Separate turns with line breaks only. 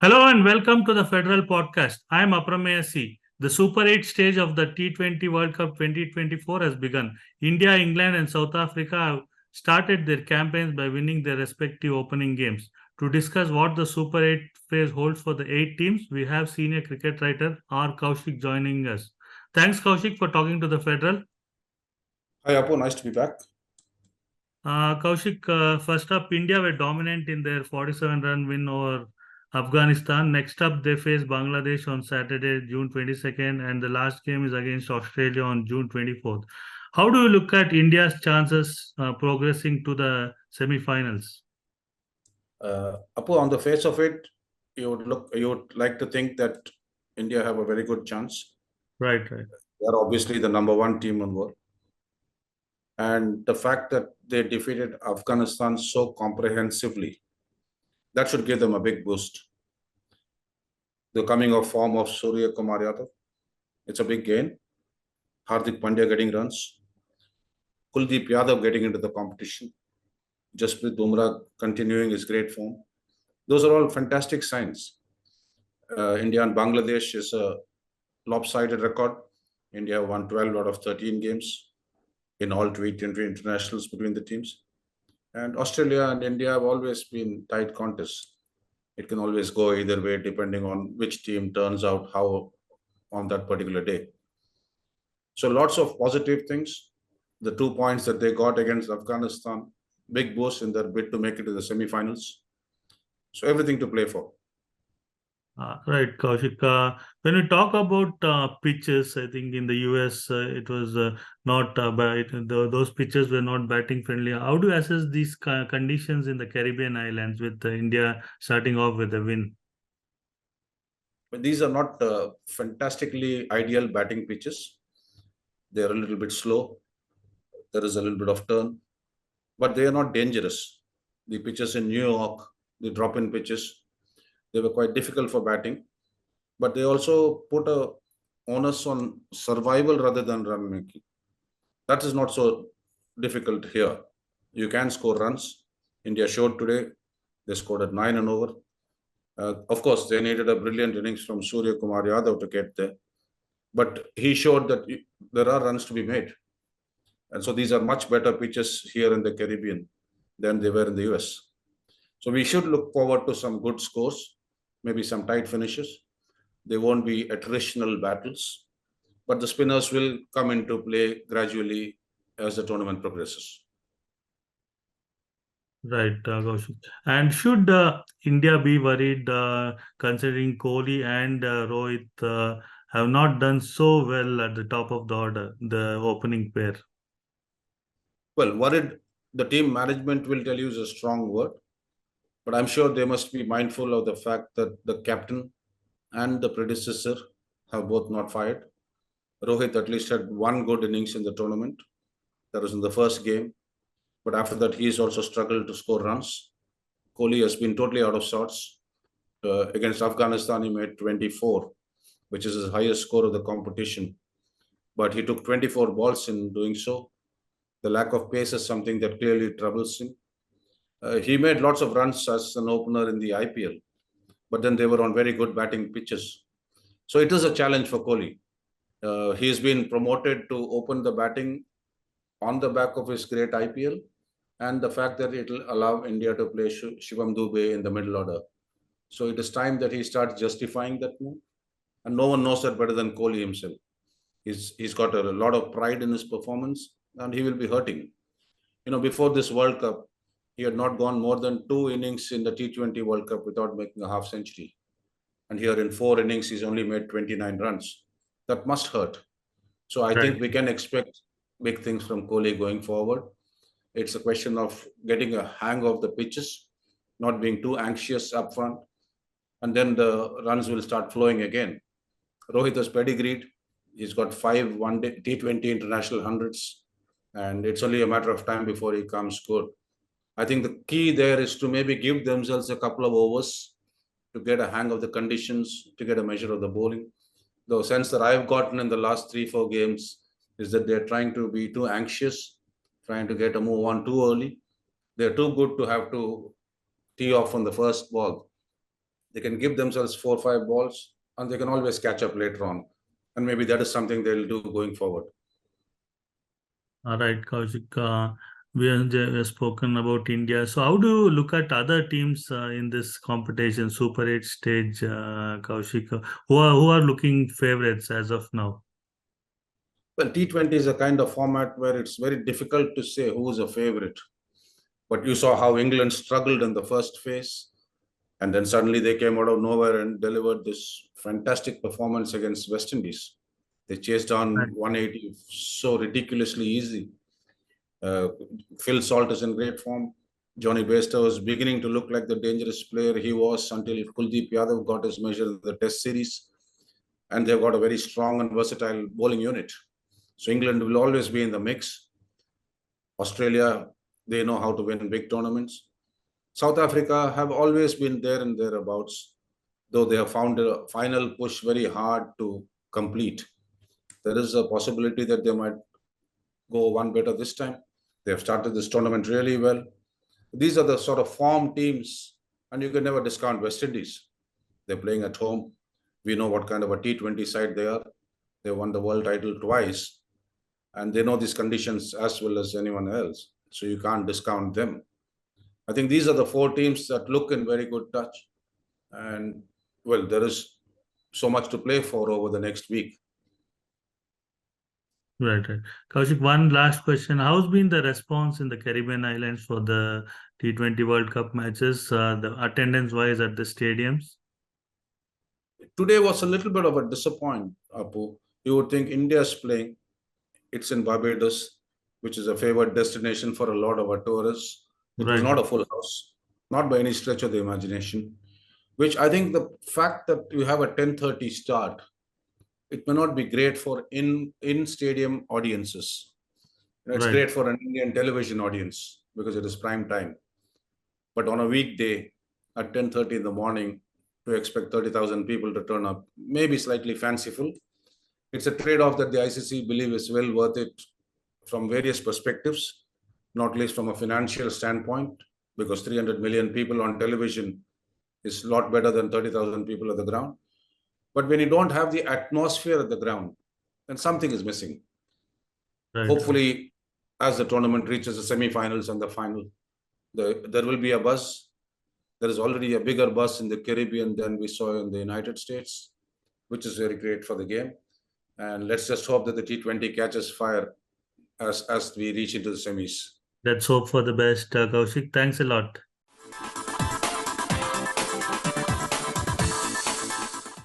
Hello and welcome to the Federal Podcast. I am Aprameya. The Super 8 stage of the T20 World Cup 2024 has begun. India, England, and South Africa have started their campaigns by winning their respective opening games. To discuss what the Super 8 phase holds for the 8 teams, we have senior cricket writer R Kaushik joining us. Thanks, Kaushik, for talking to the Federal.
Hi, Apu. Nice to be back.
Kaushik, first up, India were dominant in their 47-run win over Afghanistan. Next up, they face Bangladesh on Saturday, June 22nd, and the last game is against Australia on June 24th. How do you look at India's chances progressing to the semi-finals?
Apu, on the face of it, you would like to think that India have a very good chance.
Right, right.
They are obviously the number one team in the world. And the fact that they defeated Afghanistan so comprehensively, that should give them a big boost. The coming of form of Surya Kumar Yadav, it's a big gain. Hardik Pandya getting runs. Kuldeep Yadav getting into the competition. Jasprit Bumrah continuing his great form. Those are all fantastic signs. India and Bangladesh is a lopsided record. India won 12 out of 13 games in all T20 internationals between the teams. And Australia and India have always been tight contests. It can always go either way depending on which team turns out how on that particular day. So lots of positive things. The 2 points that they got against Afghanistan, big boost in their bid to make it to the semi-finals. So everything to play for.
Right, Kaushik. When we talk about pitches, I think in the US it was not those pitches were not batting friendly. How do you assess these conditions in the Caribbean islands with India starting off with a win?
But these are not fantastically ideal batting pitches. They are a little bit slow. There is a little bit of turn, but they are not dangerous. The pitches in New York, the drop-in pitches, they were quite difficult for batting, but they also put a onus on survival rather than run making. That is not so difficult here. You can score runs. India showed today they scored at 9 and over. Of course, they needed a brilliant innings from Surya Kumar Yadav to get there, but he showed that there are runs to be made. And so these are much better pitches here in the Caribbean than they were in the US. So we should look forward to some good scores, maybe some tight finishes. They won't be attritional battles, but the spinners will come into play gradually as the tournament progresses.
Right, Kaushik. And should India be worried considering Kohli and Rohit have not done so well at the top of the order, the opening pair?
Well, worried, the team management will tell you is a strong word, but I'm sure they must be mindful of the fact that the captain and the predecessor have both not fired. Rohit at least had one good innings in the tournament. That was in the first game. But after that, he's also struggled to score runs. Kohli has been totally out of sorts. Against Afghanistan, he made 24, which is his highest score of the competition. But he took 24 balls in doing so. The lack of pace is something that clearly troubles him. He made lots of runs as an opener in the IPL, but then they were on very good batting pitches. So it is a challenge for Kohli. He has been promoted to open the batting on the back of his great IPL and the fact that it will allow India to play Shivam Dube in the middle order. So it is time that he starts justifying that move. And no one knows that better than Kohli himself. He's got a lot of pride in his performance and he will be hurting. Before this World Cup, he had not gone more than 2 innings in the T20 World Cup without making a half century. And here in 4 innings, he's only made 29 runs. That must hurt. So I
Right.
think we can expect big things from Kohli going forward. It's a question of getting a hang of the pitches, not being too anxious up front, and then the runs will start flowing again. Rohit has pedigreed. He's got 5 one-day T20 international hundreds, and it's only a matter of time before he comes good. I think the key there is to maybe give themselves a couple of overs to get a hang of the conditions, to get a measure of the bowling. The sense that I've gotten in the last 3 4 games is that they're trying to be too anxious, trying to get a move on too early. They're too good to have to tee off on the first ball. They can give themselves 4 or 5 balls and they can always catch up later on. And maybe that is something they'll do going forward.
All right, Kaushik. We have spoken about India. So, how do you look at other teams in this competition, Super 8 stage, Kaushik? Who are looking favorites as of now?
Well, T20 is a kind of format where it's very difficult to say who is a favorite. But you saw how England struggled in the first phase, and then suddenly they came out of nowhere and delivered this fantastic performance against West Indies. They chased
Right.
on 180 so ridiculously easy. Uh, Phil Salt is in great form. Johnny Bairstow was beginning to look like the dangerous player he was until Kuldeep Yadav got his measure in the Test series. And they've got a very strong and versatile bowling unit. So England will always be in the mix. Australia, they know how to win big tournaments. South Africa have always been there and thereabouts, though they have found a final push very hard to complete. There is a possibility that they might go one better this time. They have started this tournament really well. These are the sort of form teams, and you can never discount West Indies. They're playing at home. We know what kind of a T20 side they are. They won the world title twice, and they know these conditions as well as anyone else. So you can't discount them. I think these are the 4 teams that look in very good touch. And well, there is so much to play for over the next week.
Right, right. Kaushik, one last question. How's been the response in the Caribbean islands for the T20 World Cup matches, the attendance wise at the stadiums?
Today was a little bit of a disappointment, Apu. You would think India's playing. It's in Barbados, which is a favored destination for a lot of our tourists. It was
Right,
not a full house, not by any stretch of the imagination. Which I think the fact that you have a 10:30 start, it may not be great for in stadium audiences. It's
right,
great for an Indian television audience because it is prime time. But on a weekday at 10:30 in the morning, to expect 30,000 people to turn up, maybe slightly fanciful. It's a trade-off that the ICC believe is well worth it from various perspectives, not least from a financial standpoint, because 300 million people on television is a lot better than 30,000 people at the ground. But when you don't have the atmosphere at the ground, then something is missing.
right, right.
Hopefully, as the tournament reaches the semi-finals and the final, there will be a buzz. There is already a bigger buzz in the Caribbean than we saw in the United States, which is very great for the game. And let's just hope that the T20 catches fire as we reach into the semis.
Let's hope for the best, Kaushik. Thanks a lot.